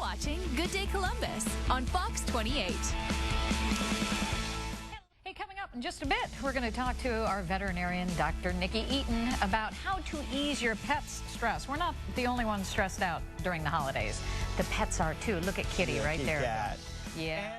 watching Good Day Columbus on Fox 28. Hey, coming up in just a bit, we're going to talk to our veterinarian, Dr. Nikki Eaton, about how to ease your pet's stress. We're not the only ones stressed out during the holidays. The pets are too. Look at Kitty right there. Cat. Yeah.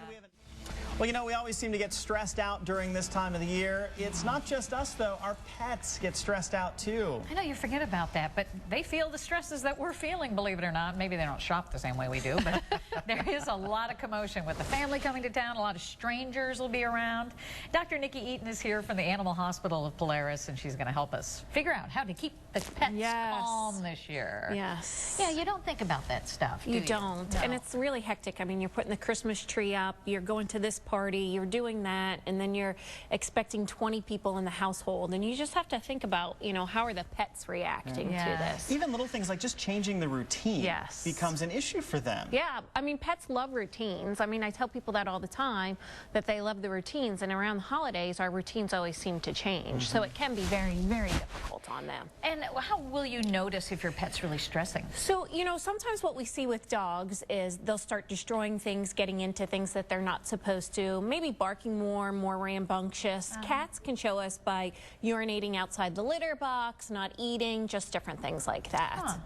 Well, you know, we always seem to get stressed out during this time of the year. It's not just us, though. Our pets get stressed out, too. I know you forget about that, but they feel the stresses that we're feeling, believe it or not. Maybe they don't shop the same way we do, but there is a lot of commotion with the family coming to town. A lot of strangers will be around. Dr. Nikki Eaton is here from the Animal Hospital of Polaris, and she's going to help us figure out how to keep the pets calm this year. Yes. Yeah, you don't think about that stuff, do you? You don't. No. And it's really hectic. I mean, you're putting the Christmas tree up, you're going to this party, you're doing that, and then you're expecting 20 people in the household, and you just have to think about, you know, how are the pets reacting to this? Even little things like just changing the routine becomes an issue for them. Yeah, I mean, pets love routines. I mean, I tell people that all the time, that they love the routines, and around the holidays, our routines always seem to change, so it can be very, very difficult on them. And how will you notice if your pet's really stressing? So, you know, sometimes what we see with dogs is they'll start destroying things, getting into things that they're not supposed to, maybe barking more rambunctious. Cats can show us by urinating outside the litter box, not eating, just different things like that.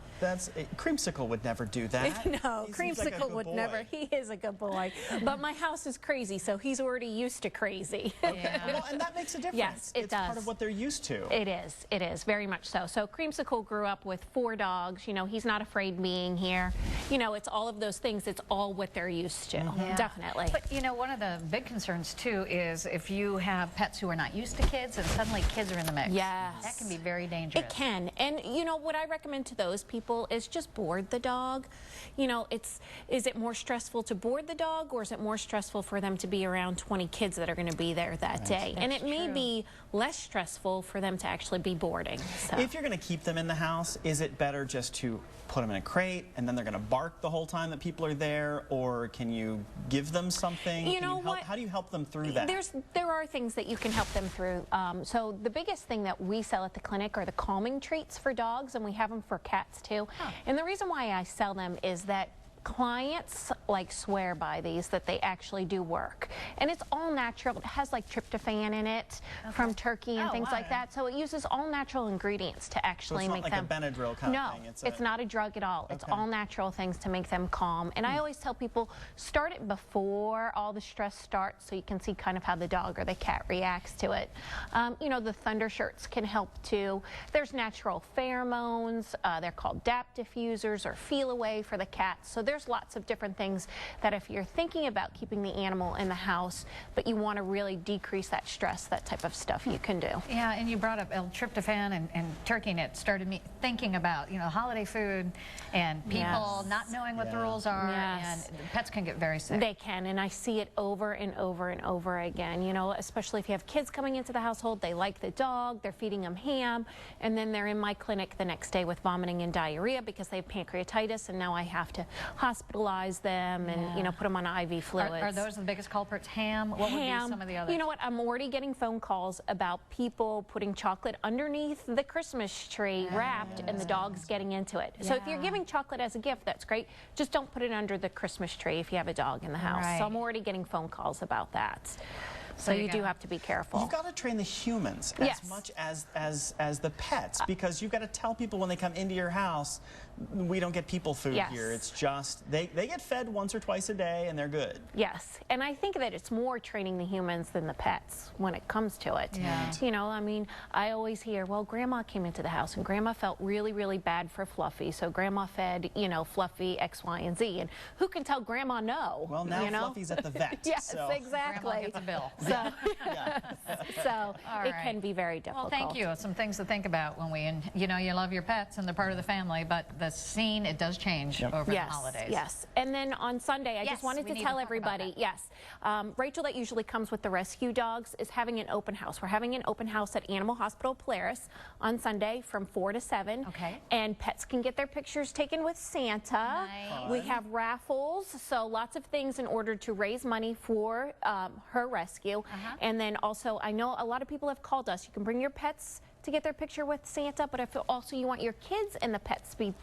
Creamsicle would never do that. No, Creamsicle would never. He is a good boy. But my house is crazy, so he's already used to crazy. Okay. Well, and that makes a difference. Yes, it does. It's part of what they're used to. It is, very much so. So Creamsicle grew up with 4 dogs. You know, he's not afraid being here. You know, it's all of those things. It's all what they're used to, definitely. But, you know, one of the big concerns, too, is if you have pets who are not used to kids and suddenly kids are in the mix. Yes. That can be very dangerous. It can. And, you know, what I recommend to those people is just board the dog. You know, is it more stressful to board the dog, or is it more stressful for them to be around 20 kids that are going to be there that day? And it may be less stressful for them to actually be boarding. So. If you're going to keep them in the house, is it better just to put them in a crate and then they're going to bark the whole time that people are there, or can you give them something? You know what? How do you help them through that? There are things that you can help them through. So the biggest thing that we sell at the clinic are the calming treats for dogs, and we have them for cats too. And the reason why I sell them is that clients like swear by these, that they actually do work, and it's all natural. It has like tryptophan in it from turkey and things like that, so it uses all natural ingredients to actually make them. It's not like a Benadryl kind of thing. It's not a drug at all. It's all natural things to make them calm. And I always tell people, start it before all the stress starts, so you can see kind of how the dog or the cat reacts to it. You know, the thunder shirts can help too. There's natural pheromones. They're called DAP diffusers, or feel away for the cats. So there's lots of different things that if you're thinking about keeping the animal in the house, but you want to really decrease that stress, that type of stuff you can do. Yeah, and you brought up L-tryptophan and turkey, and it started me thinking about, you know, holiday food and people not knowing what the rules are, and pets can get very sick. They can, and I see it over and over and over again, you know, especially if you have kids coming into the household, they like the dog, they're feeding them ham, and then they're in my clinic the next day with vomiting and diarrhea because they have pancreatitis, and now I have to hospitalize them and, you know, put them on IV fluids. Are those the biggest culprits? Ham? What would be some of the others? You know what? I'm already getting phone calls about people putting chocolate underneath the Christmas tree wrapped, and the dog's getting into it. So if you're giving chocolate as a gift, that's great. Just don't put it under the Christmas tree if you have a dog in the house. So I'm already getting phone calls about that. So you do have to be careful. You've got to train the humans as much as the pets, because you've got to tell people when they come into your house, we don't get people food here. It's just, they get fed once or twice a day and they're good. Yes, and I think that it's more training the humans than the pets when it comes to it. You know, I mean, I always hear, well, Grandma came into the house and Grandma felt really, really bad for Fluffy, so Grandma fed, you know, Fluffy X, Y, and Z. And who can tell Grandma no? Well, now you know? Fluffy's at the vet. Yes, exactly. Grandma gets a bill. So it can be very difficult. Well, thank you. Some things to think about when you know, you love your pets and they're part of the family, but the scene, it does change over the holidays. Yes. And then on Sunday, I just wanted to tell everybody, Rachel, that usually comes with the rescue dogs, is having an open house. We're having an open house at Animal Hospital Polaris on Sunday from 4 to 7. Okay. And pets can get their pictures taken with Santa. Nice. We have raffles, so lots of things in order to raise money for her rescue. And then also, I know a lot of people have called us. You can bring your pets to get their picture with Santa, but if also you want your kids and the pets to be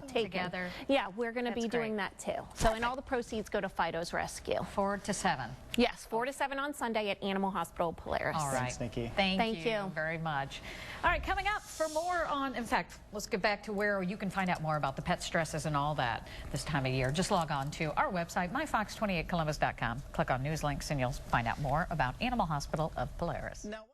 taken together, yeah, we're going to be doing that too. So, and all the proceeds go to Fido's rescue. 4 to 7. Yes, 4 to 7 on Sunday at Animal Hospital Polaris. All right. Thanks, Nikki. Thank you very much. All right, coming up for more on, in fact, let's get back to where you can find out more about the pet stresses and all that this time of year. Just log on to our website, myfox28columbus.com. Click on news links and you'll find out more about Animal Hospital of Polaris. Now,